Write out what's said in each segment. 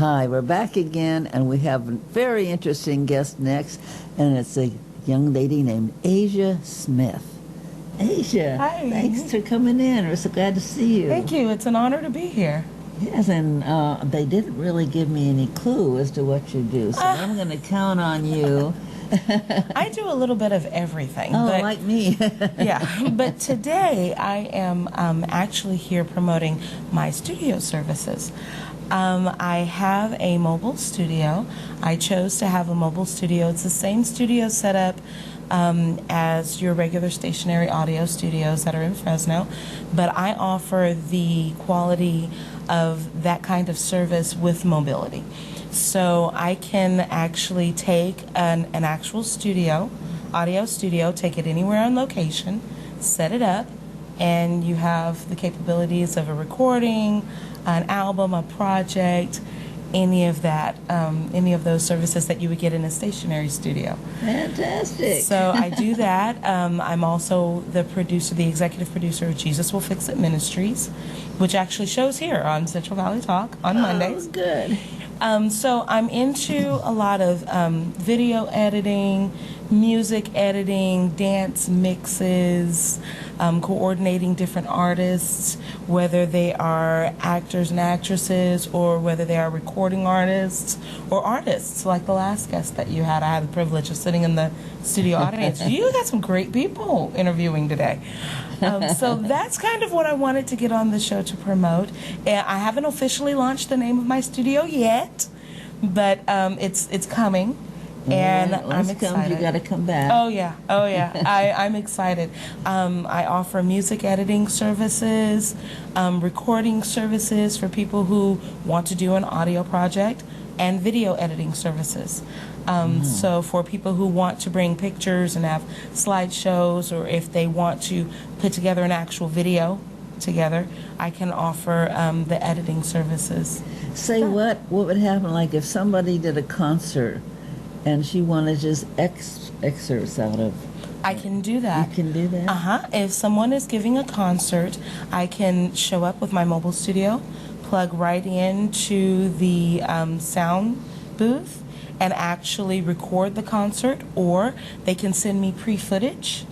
Hi, we're back again, and we have a very interesting guest next, and it's a young lady named Asia Smith. Asia, hi. Thanks for coming in. We're so glad to see you. Thank you. It's an honor to be here. Yes, and they didn't really give me any clue as to what you do, so I'm going to count on you. I do a little bit of everything. Oh, but, like me. Yeah, but today I am actually here promoting my studio services. I have a mobile studio. I chose to have a mobile studio. It's the same studio setup as your regular stationary audio studios that are in Fresno, but I offer the quality of that kind of service with mobility. So I can actually take an actual studio, audio studio, take it anywhere on location, set it up, and you have the capabilities of a recording, an album, a project, any of that, any of those services that you would get in a stationary studio. Fantastic. So I do that. I'm also the producer, the executive producer of JWFI Ministries, which actually shows here on Central Valley Talk on Mondays. Oh, good. So I'm into a lot of video editing, music editing, dance mixes, coordinating different artists, whether they are actors and actresses or whether they are recording artists or artists like the last guest that you had. I had the privilege of sitting in the studio audience. You got some great people interviewing today. So that's kind of what I wanted to get on the show to promote. I haven't officially launched the name of my studio yet, but it's coming. And I'm excited. You got to come back. Oh yeah. I'm excited. I offer music editing services, recording services for people who want to do an audio project, and video editing services. So for people who want to bring pictures and have slideshows, or if they want to put together an actual video together, I can offer the editing services. Say what would happen like if somebody did a concert and she wanted just excerpts out of? I can do that. You can do that? If someone is giving a concert, I can show up with my mobile studio, plug right into the sound booth, and actually record the concert, or they can send me pre-footage,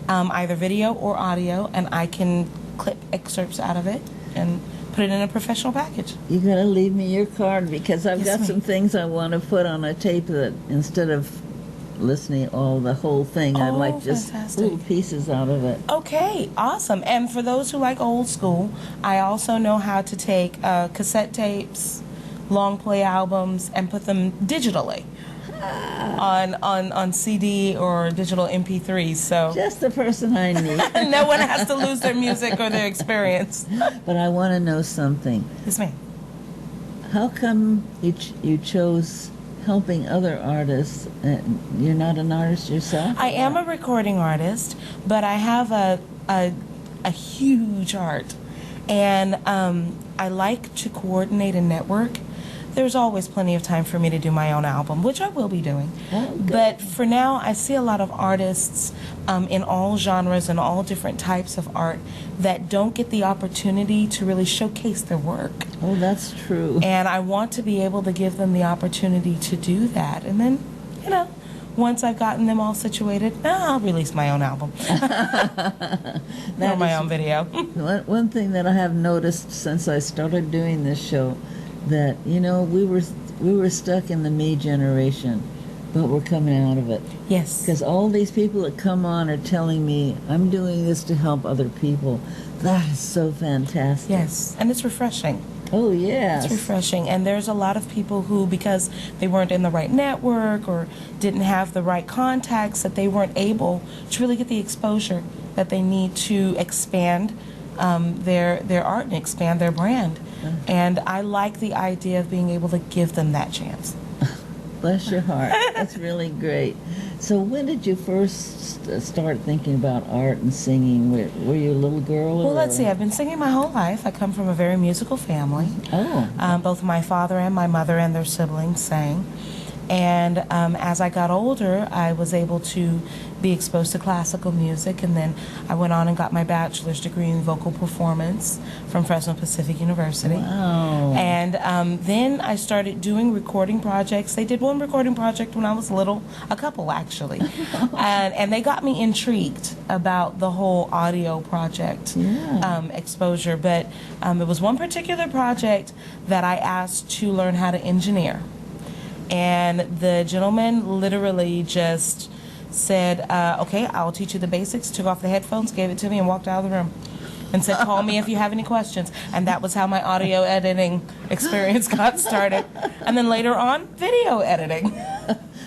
either video or audio, and I can clip excerpts out of it and put it in a professional package. You got to leave me your card, because I've Yes, got some things I want to put on a tape that instead of listening the whole thing, I'd like just fantastic. little pieces out of it. Okay, awesome. And for those who like old school, I also know how to take cassette tapes, long play albums, and put them digitally on CD or digital MP3s. So Just the person I need. no one has to lose their music or their experience. But I want to know something. Yes, ma'am. How come you chose helping other artists? You're not an artist yourself? I am a recording artist, but I have a huge heart, and I like to coordinate and network. There's always plenty of time for me to do my own album, which I will be doing. Oh, good. But for now, I see a lot of artists in all genres and all different types of art that don't get the opportunity to really showcase their work. Oh, that's true. And I want to be able to give them the opportunity to do that. And then, once I've gotten them all situated, I'll release my own album. Or my own video. One thing that I have noticed since I started doing this show, that we were stuck in the me generation, but we're coming out of it. Yes. Because all these people that come on are telling me, I'm doing this to help other people. That is so fantastic. Yes, and it's refreshing. Oh, yes. It's refreshing. And there's a lot of people who, because they weren't in the right network or didn't have the right contacts, that they weren't able to really get the exposure that they need to expand their art and expand their brand. And I like the idea of being able to give them that chance. Bless your heart. That's really great. So when did you first start thinking about art and singing? Were you a little girl? Well, let's see. I've been singing my whole life. I come from a very musical family. Oh. Both my father and my mother and their siblings sang. And as I got older, I was able to be exposed to classical music, and then I went on and got my bachelor's degree in vocal performance from Fresno Pacific University. Wow. And then I started doing recording projects. They did one recording project when I was little, a couple actually, and they got me intrigued about the whole audio project exposure. But it was one particular project that I asked to learn how to engineer. And the gentleman literally just said, okay, I'll teach you the basics, took off the headphones, gave it to me, and walked out of the room. And said, call me if you have any questions. And that was how my audio editing experience got started. And then later on, video editing.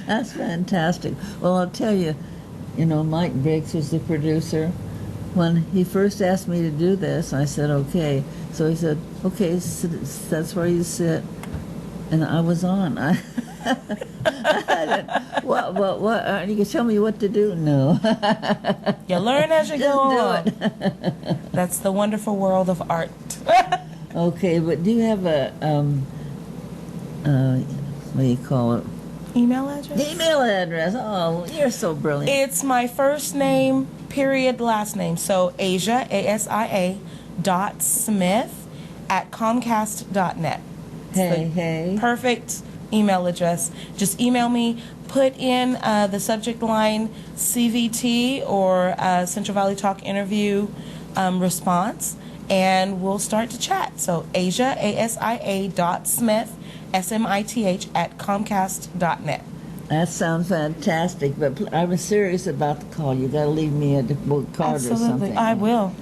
That's fantastic. Well, I'll tell you, Mike Briggs was the producer. When he first asked me to do this, I said, okay. So he said, okay, that's where you sit. And I was on. What? You can tell me what to do? No. You learn as you go on. Just do it. That's the wonderful world of art. Okay, but do you have a, what do you call it? Email address? Email address. Oh, you're so brilliant. It's my first name, period, last name. So Asia, ASIA, .Smith @comcast.net. Hey. Perfect email address. Just email me, put in the subject line CVT or Central Valley Talk interview response, and we'll start to chat. So Asia, ASIA .Smith, SMITH @comcast.net. That sounds fantastic, but I was serious about the call. You got to leave me a card or something. Absolutely, I will.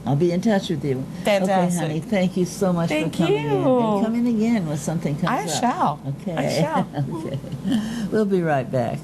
I'll be in touch with you. Fantastic. Okay, honey, thank you so much for coming in. And coming again when something comes up. I shall. Okay. I shall. Okay. We'll be right back.